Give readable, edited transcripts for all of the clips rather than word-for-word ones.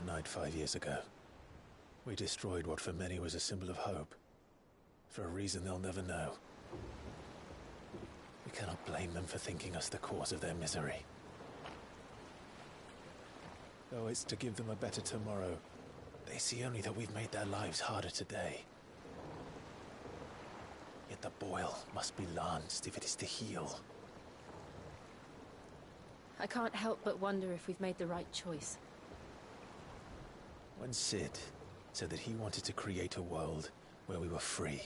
night 5 years ago. We destroyed what for many was a symbol of hope. For a reason they'll never know. We cannot blame them for thinking us the cause of their misery. Though it's to give them a better tomorrow, they see only that we've made their lives harder today. Yet the boil must be lanced if it is to heal. I can't help but wonder if we've made the right choice. When Sid said that he wanted to create a world where we were free.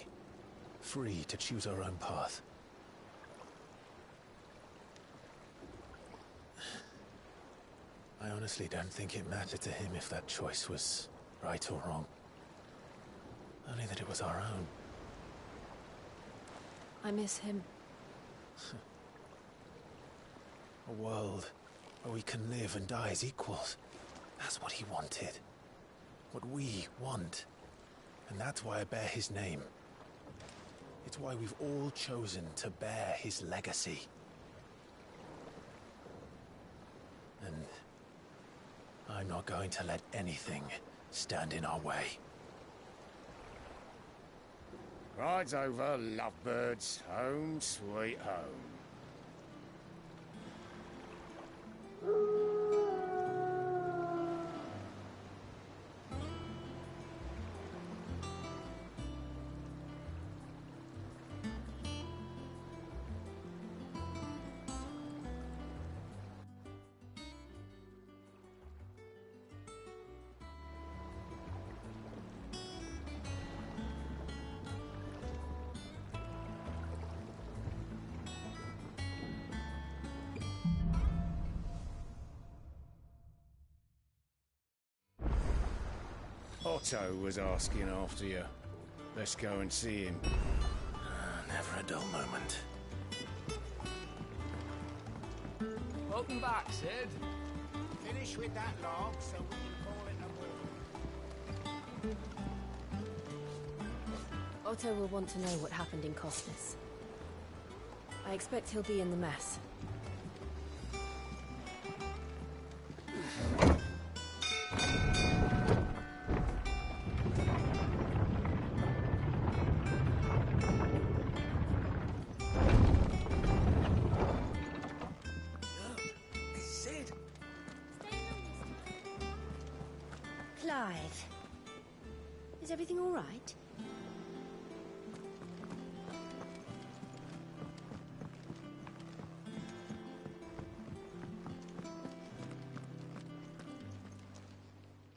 Free to choose our own path. I honestly don't think it mattered to him if that choice was right or wrong. Only that it was our own. I miss him. A world where we can live and die as equals. That's what he wanted. What we want. And that's why I bear his name. It's why we've all chosen to bear his legacy. And I'm not going to let anything stand in our way. Rides over, lovebirds, home sweet home. Otto was asking after you. Let's go and see him. Never a dull moment. Welcome back, Sid. Finish with that log so we can call it a win. Otto will want to know what happened in Costas. I expect he'll be in the mess. Clive, is everything all right?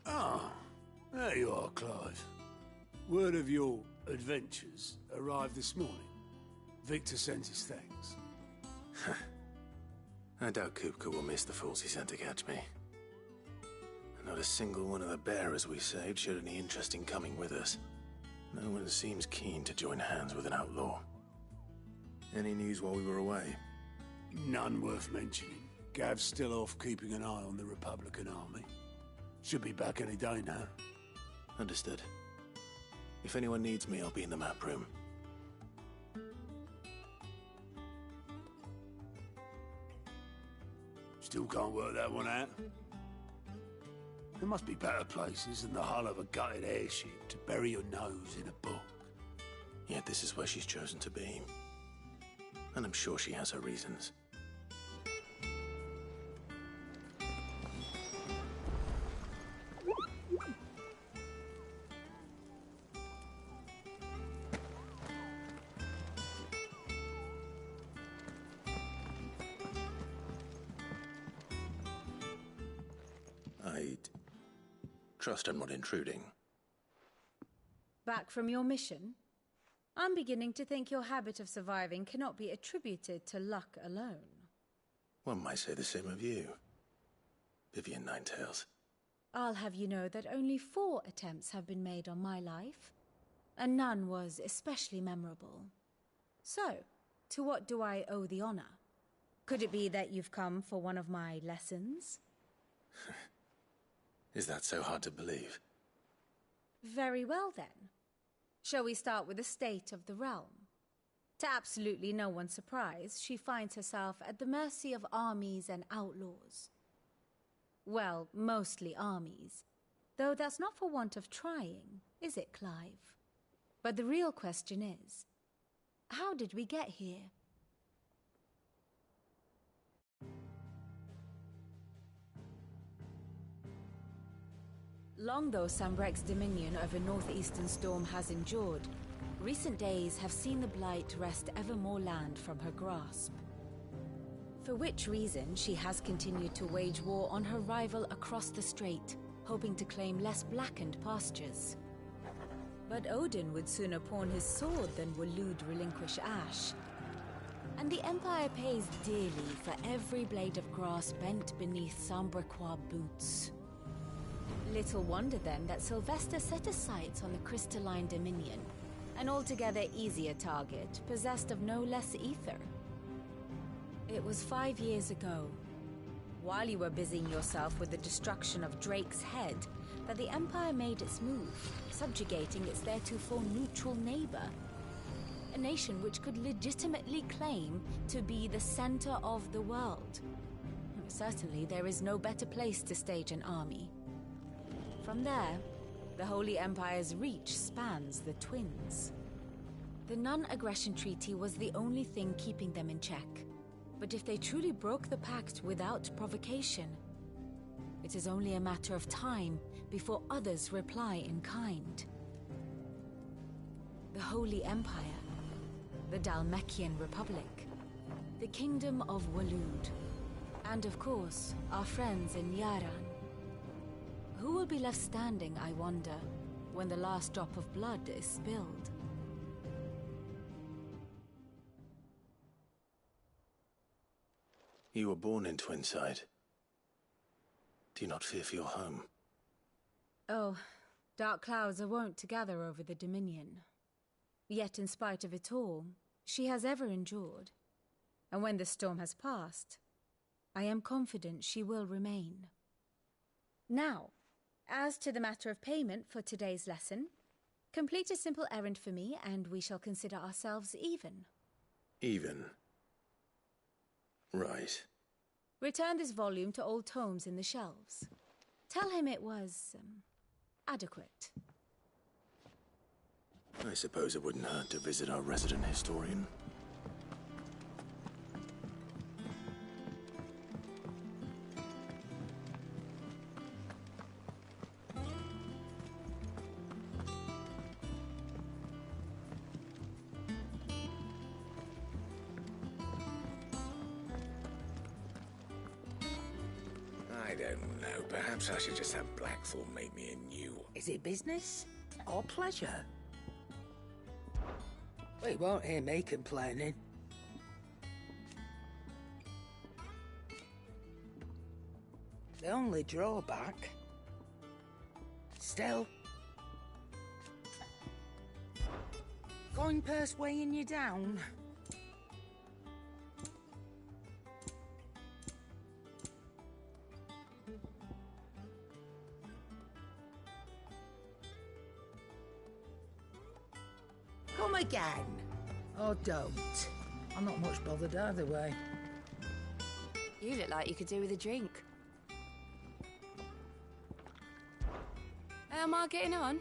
Ah, there you are, Clive. Word of your adventures arrived this morning. Victor sends his thanks. I doubt Kupka will miss the fools he sent to catch me. Not a single one of the bearers we saved showed any interest in coming with us. No one seems keen to join hands with an outlaw. Any news while we were away? None worth mentioning. Gav's still off keeping an eye on the Republican army. Should be back any day now. Understood. If anyone needs me, I'll be in the map room. Still can't work that one out. There must be better places than the hull of a gutted airship to bury your nose in a book. Yet this is where she's chosen to be. And I'm sure she has her reasons. I'd trust I'm not intruding. Back from your mission? I'm beginning to think your habit of surviving cannot be attributed to luck alone. One might say the same of you, Vivian Ninetails. I'll have you know that only 4 attempts have been made on my life, and none was especially memorable. So, to what do I owe the honor? Could it be that you've come for one of my lessons? Is that so hard to believe? Very well, then. Shall we start with the state of the realm? To absolutely no one's surprise, she finds herself at the mercy of armies and outlaws. Well, mostly armies. Though that's not for want of trying, is it, Clive? But the real question is, how did we get here? Long though Sambrek's dominion over northeastern Storm has endured, recent days have seen the Blight wrest ever more land from her grasp. For which reason she has continued to wage war on her rival across the strait, hoping to claim less blackened pastures. But Odin would sooner pawn his sword than Waloed relinquish Ash. And the Empire pays dearly for every blade of grass bent beneath Sambrequois boots. Little wonder then that Sylvester set his sights on the crystalline dominion, an altogether easier target, possessed of no less ether. It was 5 years ago, while you were busying yourself with the destruction of Drake's head, that the Empire made its move, subjugating its theretofore neutral neighbor. A nation which could legitimately claim to be the center of the world. Certainly, there is no better place to stage an army. From there, the Holy Empire's reach spans the Twins. The non-aggression treaty was the only thing keeping them in check. But if they truly broke the pact without provocation, it is only a matter of time before others reply in kind. The Holy Empire, the Dhalmekian Republic, the Kingdom of Waloed, and of course, our friends in Yaran. Who will be left standing, I wonder, when the last drop of blood is spilled? You were born in Twinside. Do you not fear for your home? Oh, dark clouds are wont to gather over the Dominion. Yet in spite of it all, she has ever endured. And when the storm has passed, I am confident she will remain. Now, as to the matter of payment for today's lesson, complete a simple errand for me and we shall consider ourselves even. Even? Right. Return this volume to old tomes in the shelves. Tell him it was, adequate. I suppose it wouldn't hurt to visit our resident historian. I don't know. Perhaps I should just have Blackthorn make me a new... Is it business or pleasure? Well, you won't hear me complaining. The only drawback... Still... Coin purse weighing you down. Come again. Or don't. I'm not much bothered either way. You look like you could do with a drink. How am I getting on?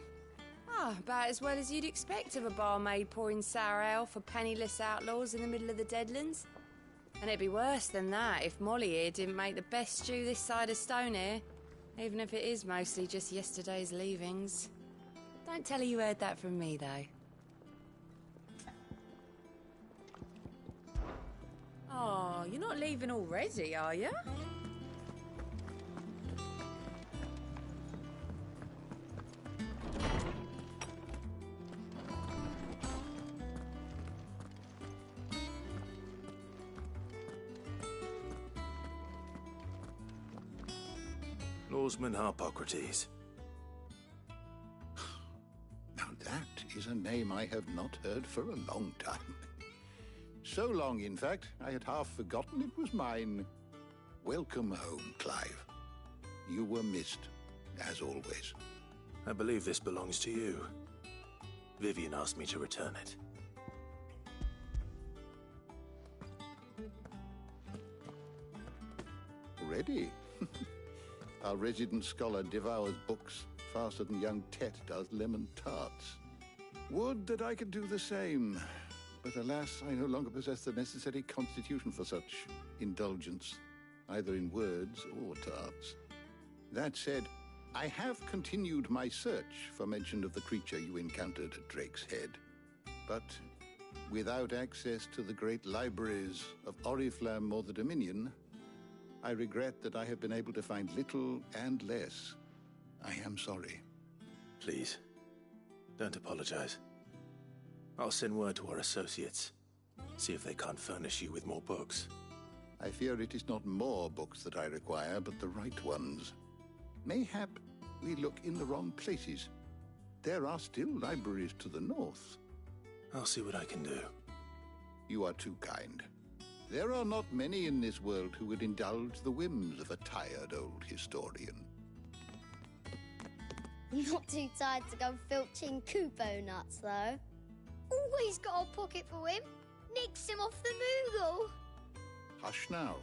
Ah, about as well as you'd expect of a barmaid pouring sour ale for penniless outlaws in the middle of the Deadlands. And it'd be worse than that if Molly here didn't make the best stew this side of Stonehere, even if it is mostly just yesterday's leavings. Don't tell her you heard that from me, though. Oh, you're not leaving already, are you? Lawsman Harpocrates. Now that is a name I have not heard for a long time. So long, in fact, I had half forgotten it was mine. Welcome home, Clive. You were missed, as always. I believe this belongs to you. Vivian asked me to return it. Ready? Our resident scholar devours books faster than young Tet does lemon tarts. Would that I could do the same. But alas, I no longer possess the necessary constitution for such indulgence, either in words or tarts. That said, I have continued my search for mention of the creature you encountered at Drake's Head. But without access to the great libraries of Oriflamme or the Dominion, I regret that I have been able to find little and less. I am sorry. Please, don't apologize. I'll send word to our associates. See if they can't furnish you with more books. I fear it is not more books that I require, but the right ones. Mayhap we look in the wrong places. There are still libraries to the north. I'll see what I can do. You are too kind. There are not many in this world who would indulge the whims of a tired old historian. Not too tired to go filching Kupo nuts, though. Always got a pocket for him. Nicks him off the Moogle. Hush now.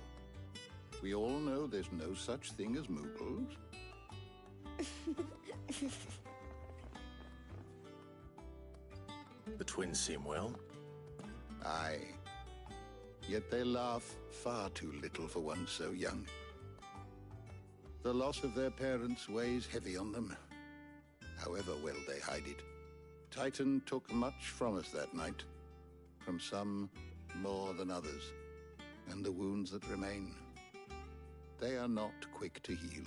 We all know there's no such thing as Moogles. The twins seem well. Aye. Yet they laugh far too little for one so young. The loss of their parents weighs heavy on them, however well they hide it. Titan took much from us that night, from some more than others, and the wounds that remain, they are not quick to heal.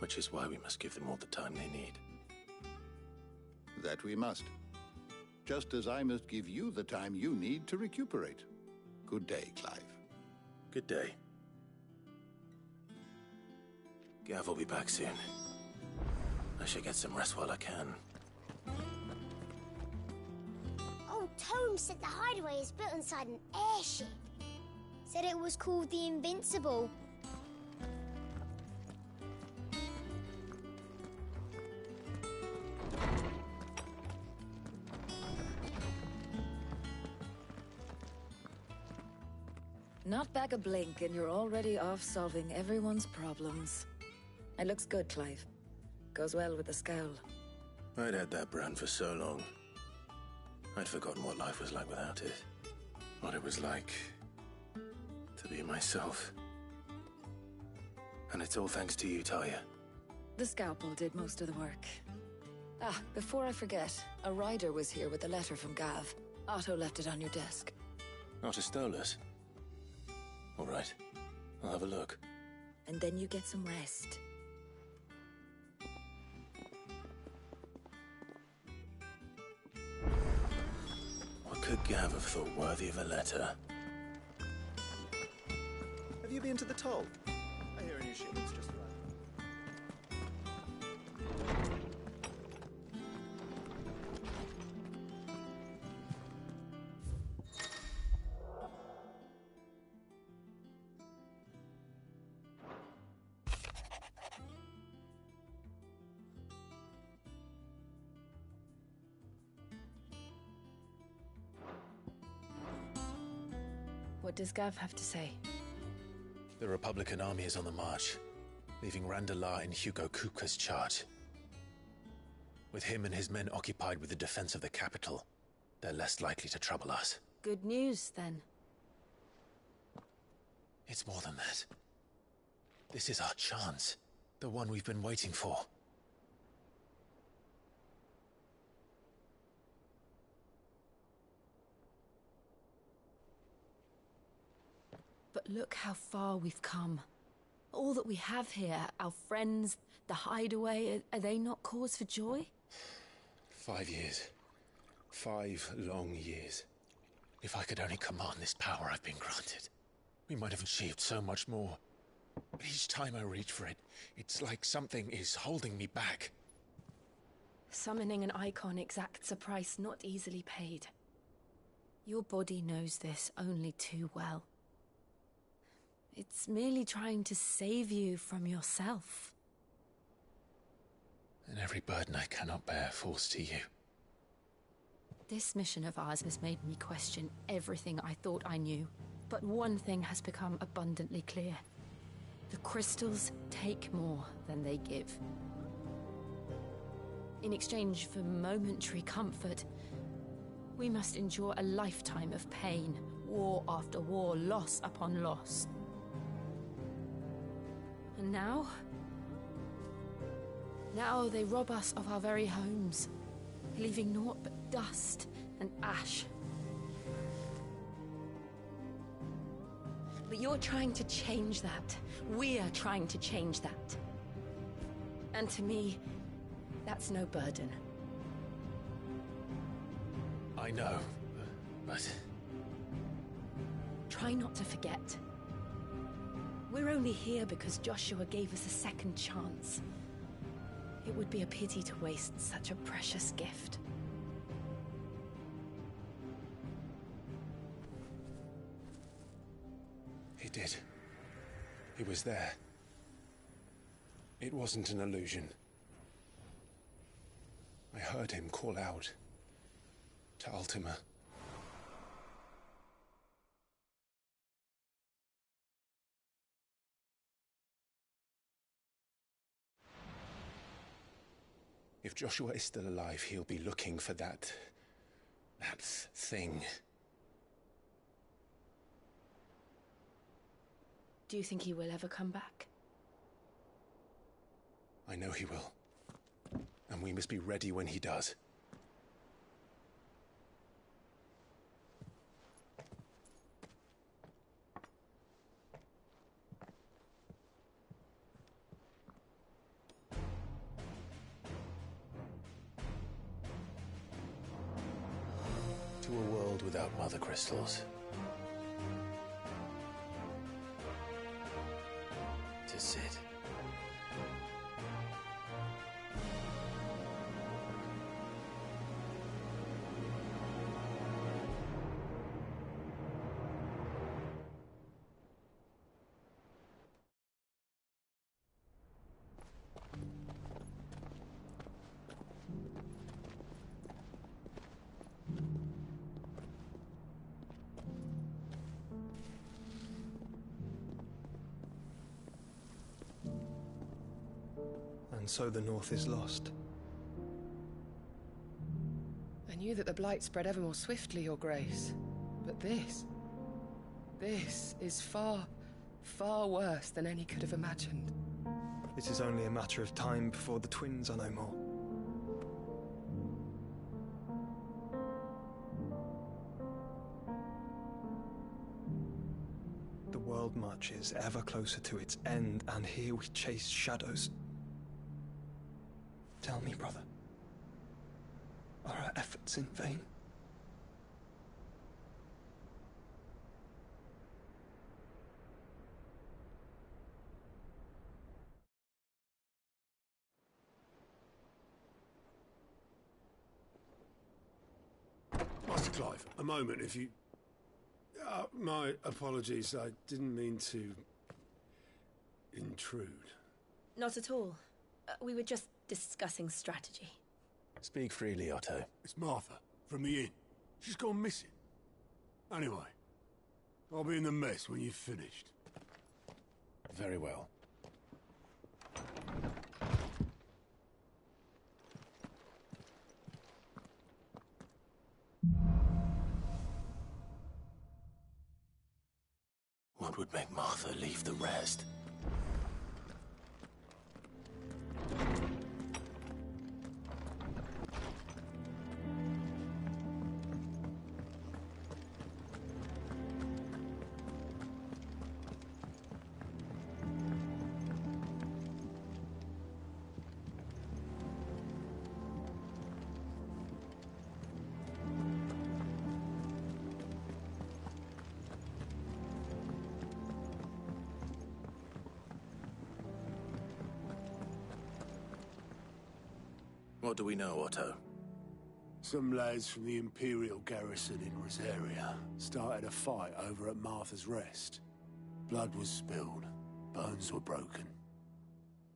Which is why we must give them all the time they need. That we must. Just as I must give you the time you need to recuperate. Good day, Clive. Good day. Gav will be back soon. I should get some rest while I can. Old Tome said the hideaway is built inside an airship. Said it was called the Invincible. Not back a blink and you're already off solving everyone's problems. It looks good, Clive. Goes well with the scowl. I'd had that brand for so long. I'd forgotten what life was like without it. What it was like to be myself. And it's all thanks to you, Talia. The scalpel did most of the work. Ah, before I forget, a rider was here with a letter from Gav. Otto left it on your desk. Otto stole us. All right, I'll have a look. And then you get some rest. What could Gav have thought worthy of a letter? Have you been to the toll? I hear a new shipment's just arrived. What does Gav have to say? The Republican army is on the march, leaving Randalar in Hugo Kupka's charge. With him and his men occupied with the defense of the capital, they're less likely to trouble us. Good news, then. It's more than that. This is our chance. The one we've been waiting for. But look how far we've come. All that we have here, our friends, the hideaway, are they not cause for joy? 5 years. 5 long years. If I could only command this power I've been granted, we might have achieved so much more. But each time I reach for it, it's like something is holding me back. Summoning an icon exacts a price not easily paid. Your body knows this only too well. It's merely trying to save you from yourself. And every burden I cannot bear falls to you. This mission of ours has made me question everything I thought I knew. But one thing has become abundantly clear. The crystals take more than they give. In exchange for momentary comfort, we must endure a lifetime of pain, war after war, loss upon loss. And now? Now they rob us of our very homes, leaving naught but dust and ash. But you're trying to change that. We're trying to change that. And to me, that's no burden. I know, but... Try not to forget. We're only here because Joshua gave us a second chance. It would be a pity to waste such a precious gift. He did. He was there. It wasn't an illusion. I heard him call out to Ultima. If Joshua is still alive, he'll be looking for that thing. Do you think he will ever come back? I know he will. And we must be ready when he does. To a world without mother crystals. To Sid. And so the North is lost. I knew that the Blight spread ever more swiftly, Your Grace. But this is far, far worse than any could have imagined. It is only a matter of time before the twins are no more. The world marches ever closer to its end, and here we chase shadows. Tell me, brother, are our efforts in vain? Master Clive, a moment, if you... my apologies, I didn't mean to... intrude. Not at all. We were just discussing strategy. Speak freely, Otto. It's Martha, from the inn. She's gone missing. Anyway, I'll be in the mess when you've finished. Very well. What would make Martha leave the rest? What do we know, Otto? Some lads from the Imperial garrison in Rosaria started a fight over at Martha's Rest. Blood was spilled, bones were broken.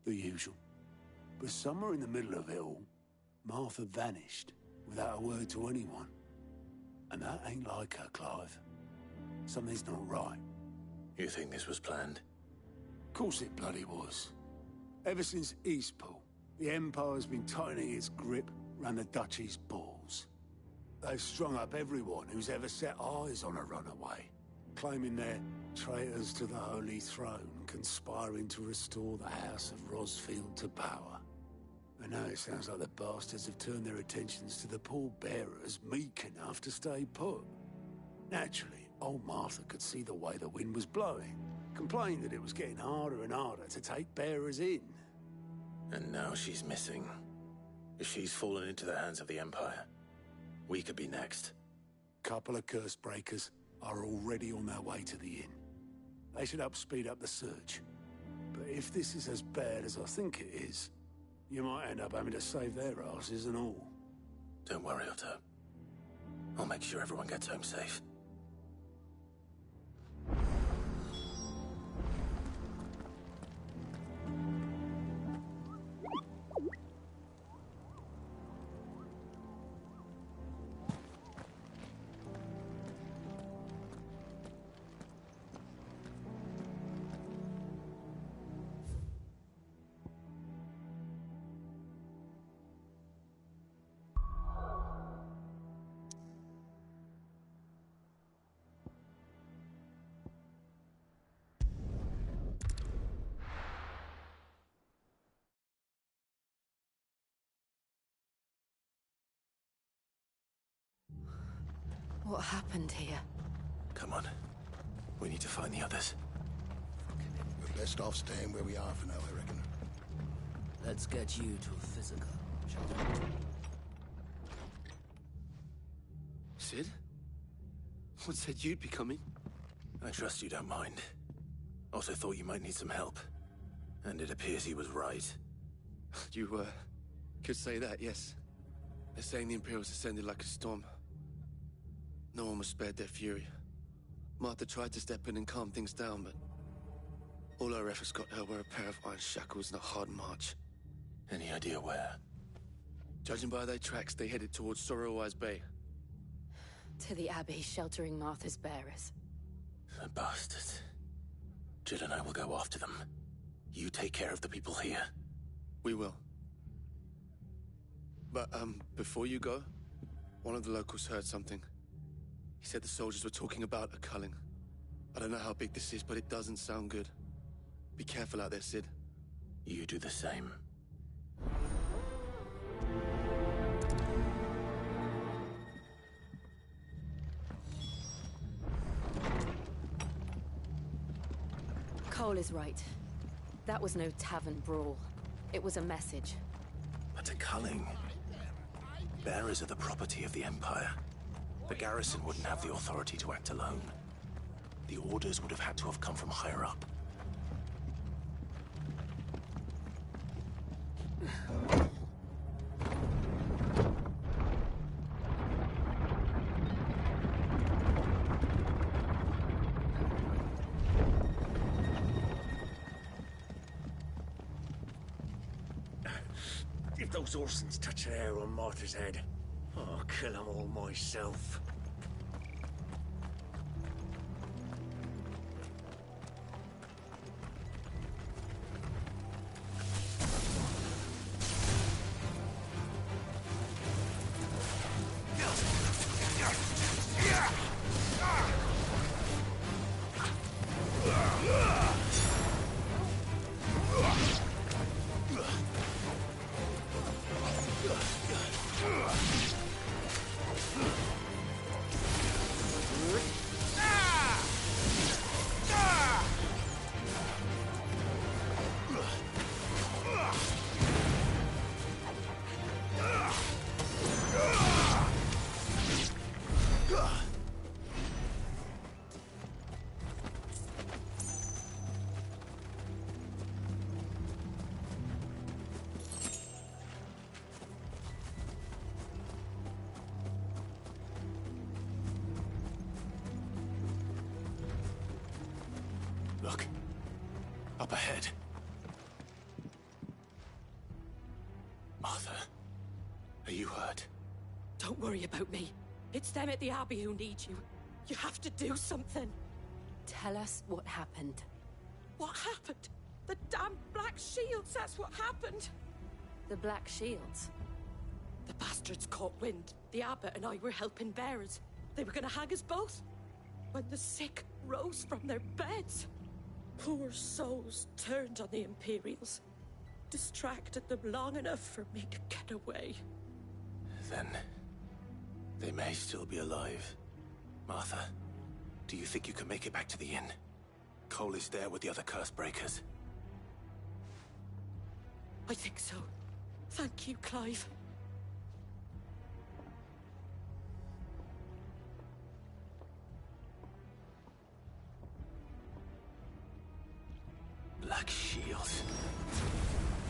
The usual. But somewhere in the middle of it all, Martha vanished without a word to anyone. And that ain't like her, Clive. Something's not right. You think this was planned? Of course it bloody was. Ever since Eastpool, The Empire's been tightening its grip round the Duchy's balls. They've strung up everyone who's ever set eyes on a runaway, claiming they're traitors to the Holy Throne, conspiring to restore the House of Rosfield to power. And now it sounds like the bastards have turned their attentions to the pallbearers meek enough to stay put. Naturally, old Martha could see the way the wind was blowing, complained that it was getting harder and harder to take bearers in. And now she's missing. If she's fallen into the hands of the Empire, we could be next. Couple of curse breakers are already on their way to the inn. They should help speed up the search. But if this is as bad as I think it is, you might end up having to save their asses and all. Don't worry, Otto. I'll make sure everyone gets home safe. What happened here? Come on. We need to find the others. We're best off staying where we are for now, I reckon. Let's get you to a physical, shall we? Sid? What said you'd be coming? I trust you don't mind. Also thought you might need some help. And it appears he was right. You, could say that, yes. They're saying the Imperials ascended like a storm. No one was spared their fury. Martha tried to step in and calm things down, but all our efforts got her were a pair of iron shackles and a hard march. Any idea where? Judging by their tracks, they headed towards Sorrowwise Bay. To the Abbey sheltering Martha's bearers. The bastards. Jill and I will go after them. You take care of the people here. We will. But, before you go, one of the locals heard something. He said the soldiers were talking about a culling. I don't know how big this is, but it doesn't sound good. Be careful out there, Sid. You do the same. Cole is right. That was no tavern brawl. It was a message. But a culling. Bearers are the property of the Empire. The garrison wouldn't have the authority to act alone. The orders would have had to have come from higher up. If those Orsons touch an hair on Martha's head, I'll kill them all myself. Look. Up ahead. Martha, are you hurt? Don't worry about me. It's them at the Abbey who need you. You have to do something. Tell us what happened. What happened? The damn Black Shields, that's what happened. The Black Shields. The bastards caught wind. The abbot and I were helping bearers. They were gonna hang us both. When the sick rose from their beds, poor souls turned on the Imperials. Distracted them long enough for me to get away. Then they may still be alive. Martha, do you think you can make it back to the inn? Cole is there with the other curse breakers. I think so. Thank you, Clive. Black Shields.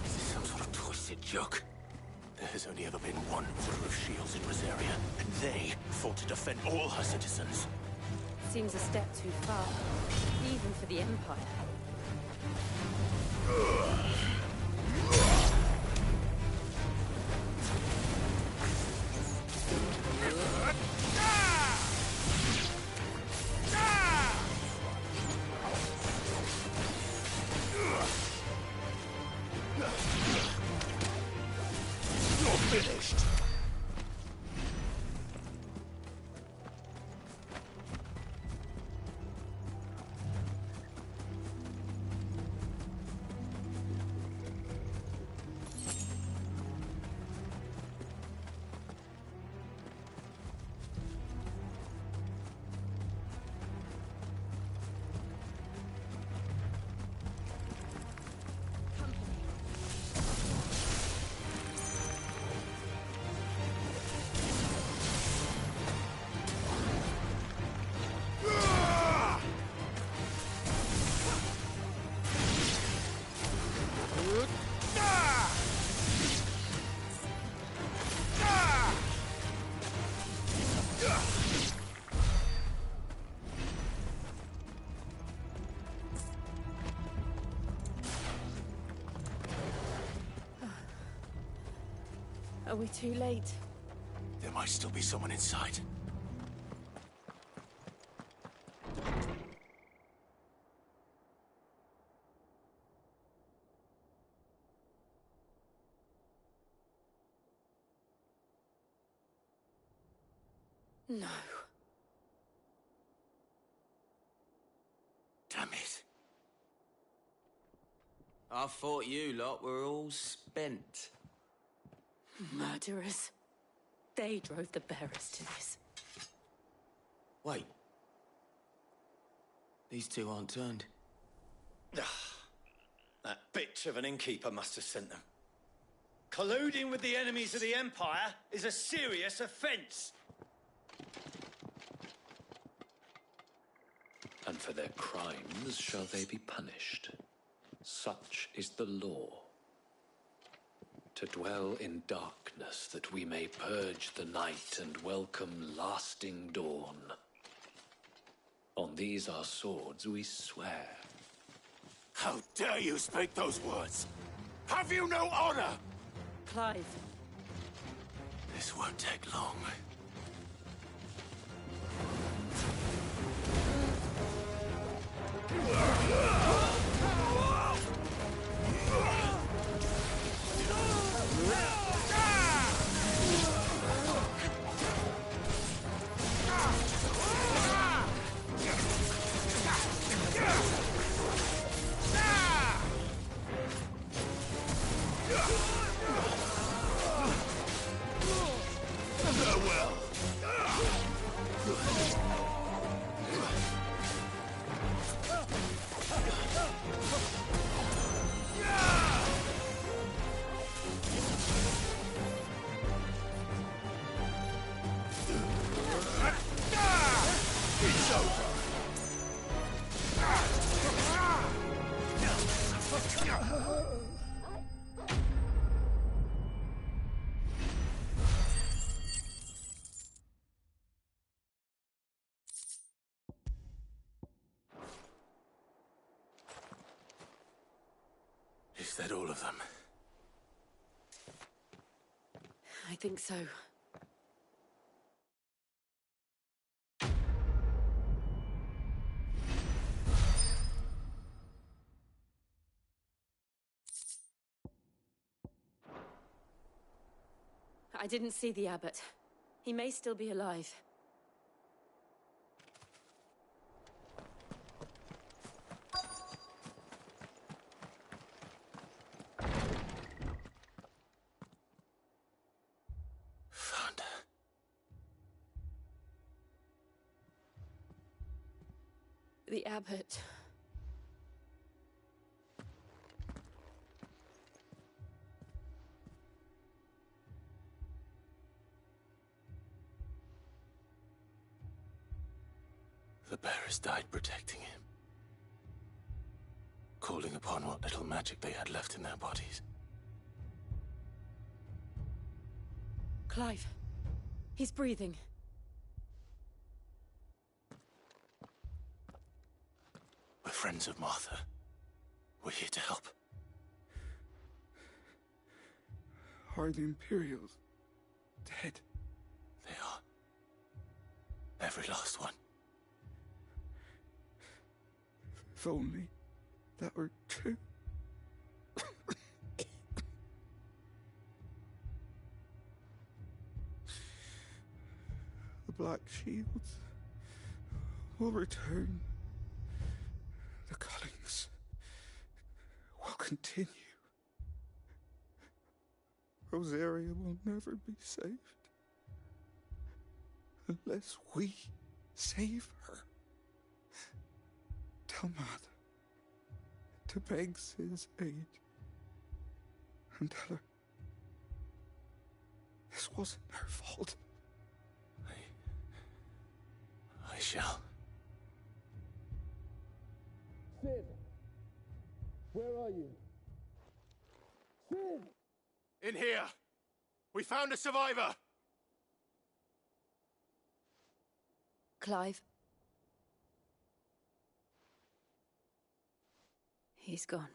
Is this some sort of twisted joke? There has only ever been one Order of Shields in Rosaria, and they fought to defend all her citizens. Seems a step too far, even for the Empire. You're finished. Are we too late? There might still be someone inside. No. Damn it. I thought you lot were all spent. Murderers. They drove the bearers to this. Wait. These two aren't turned. That bitch of an innkeeper must have sent them. Colluding with the enemies of the Empire is a serious offence. And for their crimes shall they be punished. Such is the law. To dwell in darkness that we may purge the night and welcome lasting dawn. On these our swords we swear. How dare you speak those words? Have you no honor? Clive. This won't take long. Is that all of them? I think so. I didn't see the abbot. He may still be alive. Found her. The abbot. The bearers died protecting him. Calling upon what little magic they had left in their bodies. Clive. He's breathing. We're friends of Martha. We're here to help. Are the Imperials dead? They are. Every last one. If only that were true. The Black Shields will return. The Cullings will continue. Rosaria will never be saved unless we save her. Tell Mother to beg Sid's aid and tell her this wasn't her fault. I shall. Sid! Where are you? Sid! In here! We found a survivor! Clive. He's gone.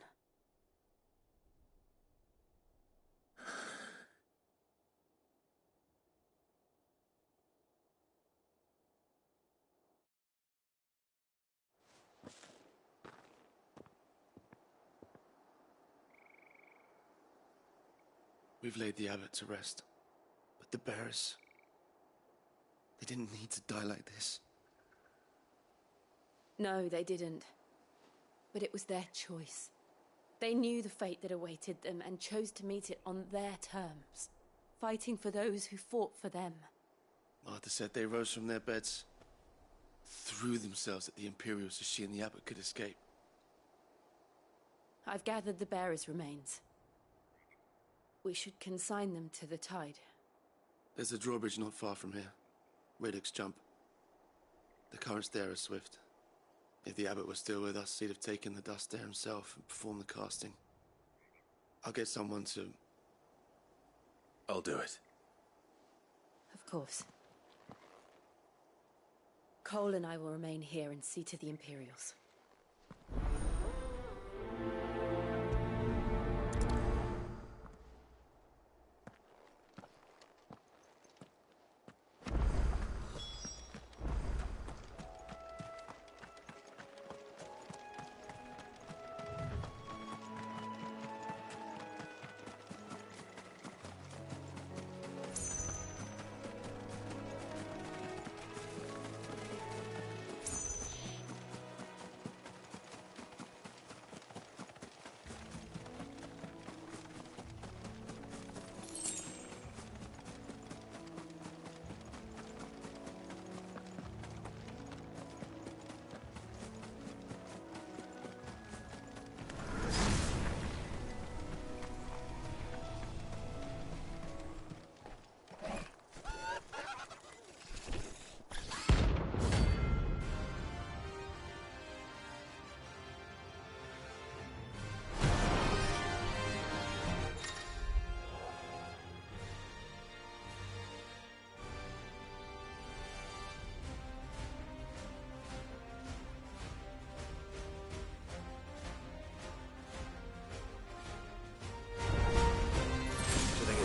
We've laid the abbot to rest. But the bearers... they didn't need to die like this. No, they didn't. But it was their choice. They knew the fate that awaited them and chose to meet it on their terms, fighting for those who fought for them. Martha said they rose from their beds, threw themselves at the Imperials so she and the abbot could escape. I've gathered the bearers' remains. We should consign them to the tide. There's a drawbridge not far from here. Radix Jump. The currents there are swift. If the abbot was still with us, he'd have taken the dust there himself and performed the casting. I'll get someone to... I'll do it. Of course. Cole and I will remain here and see to the Imperials.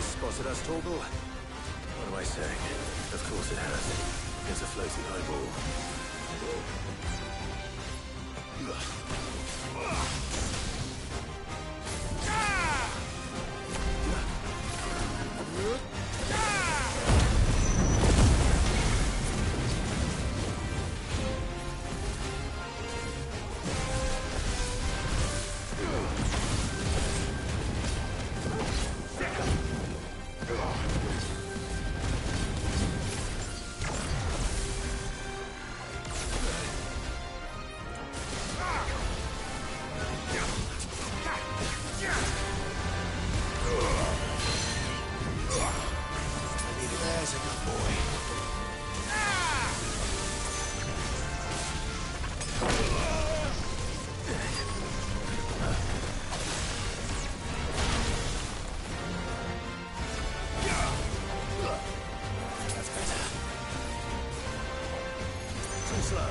Spotted us, Torgal? What am I saying? Of course it has. It's a floating eyeball. Too slow.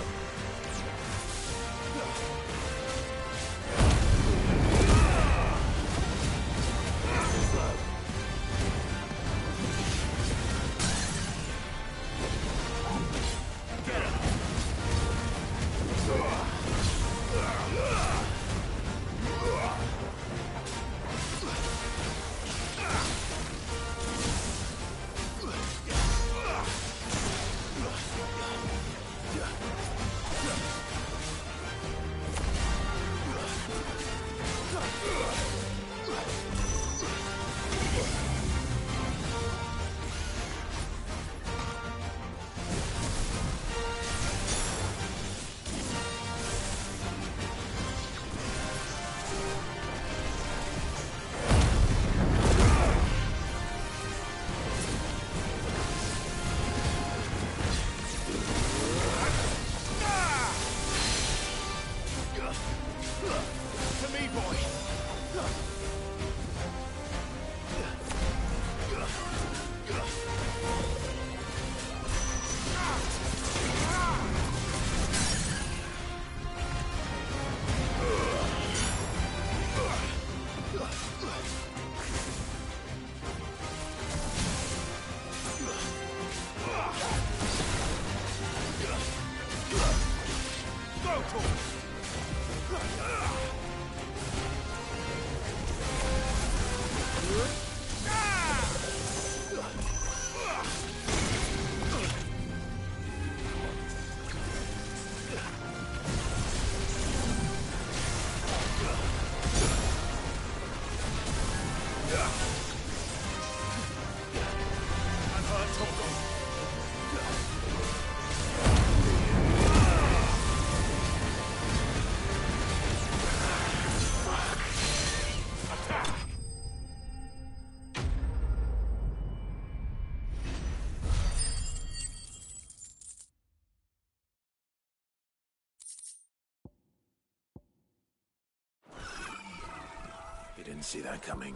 Didn't see that coming.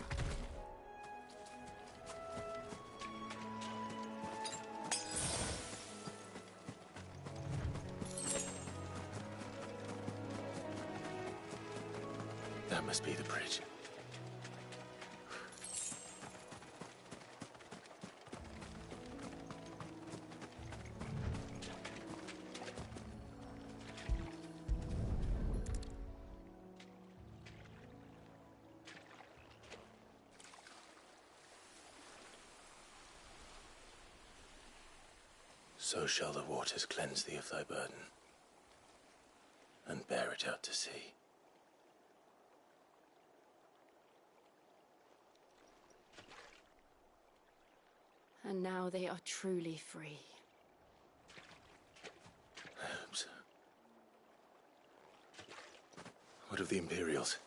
That must be the bridge. So shall the waters cleanse thee of thy burden, and bear it out to sea. And now they are truly free. I hope so. What of the Imperials?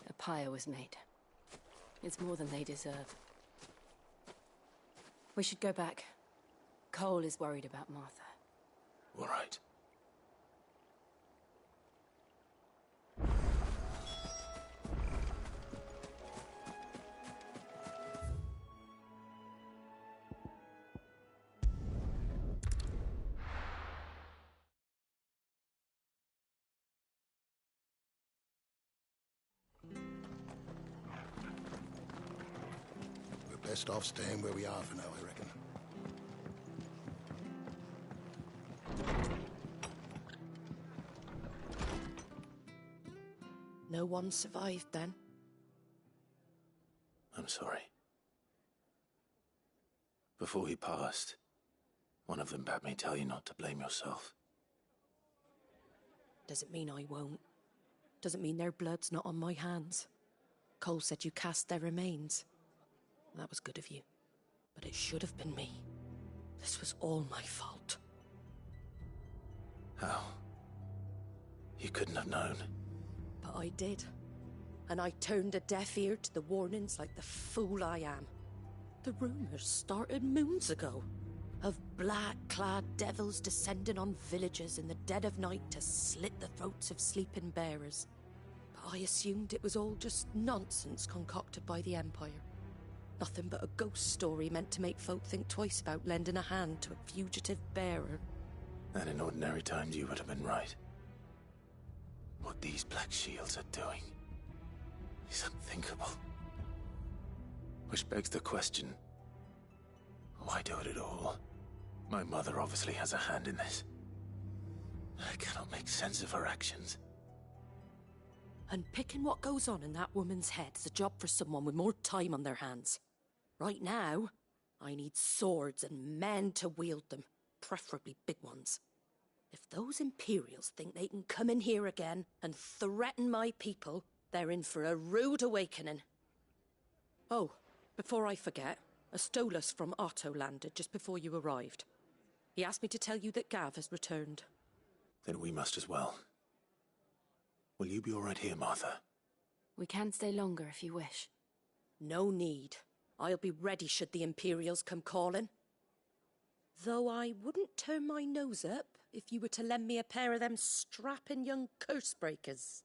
A pyre was made. It's more than they deserve. We should go back. Cole is worried about Martha. All right. We're best off staying where we are for now, I reckon. No one survived then? I'm sorry. Before he passed, one of them bade me tell you not to blame yourself. Doesn't mean I won't. Doesn't mean their blood's not on my hands. Cole said you cast their remains. That was good of you. But it should have been me. This was all my fault. How? You couldn't have known. But I did. And I turned a deaf ear to the warnings like the fool I am. The rumours started moons ago. Of black-clad devils descending on villages in the dead of night to slit the throats of sleeping bearers. But I assumed it was all just nonsense concocted by the Empire. Nothing but a ghost story meant to make folk think twice about lending a hand to a fugitive bearer. And in ordinary times, you would have been right. What these Black Shields are doing is unthinkable. Which begs the question, why do it at all? My mother obviously has a hand in this. I cannot make sense of her actions. Unpicking what goes on in that woman's head is a job for someone with more time on their hands. Right now, I need swords and men to wield them, preferably big ones. If those Imperials think they can come in here again and threaten my people, they're in for a rude awakening. Oh, before I forget, a Stolas from Otto landed just before you arrived. He asked me to tell you that Gav has returned. Then we must as well. Will you be all right here, Martha? We can stay longer if you wish. No need. I'll be ready should the Imperials come calling. Though I wouldn't turn my nose up if you were to lend me a pair of them strapping young curse breakers.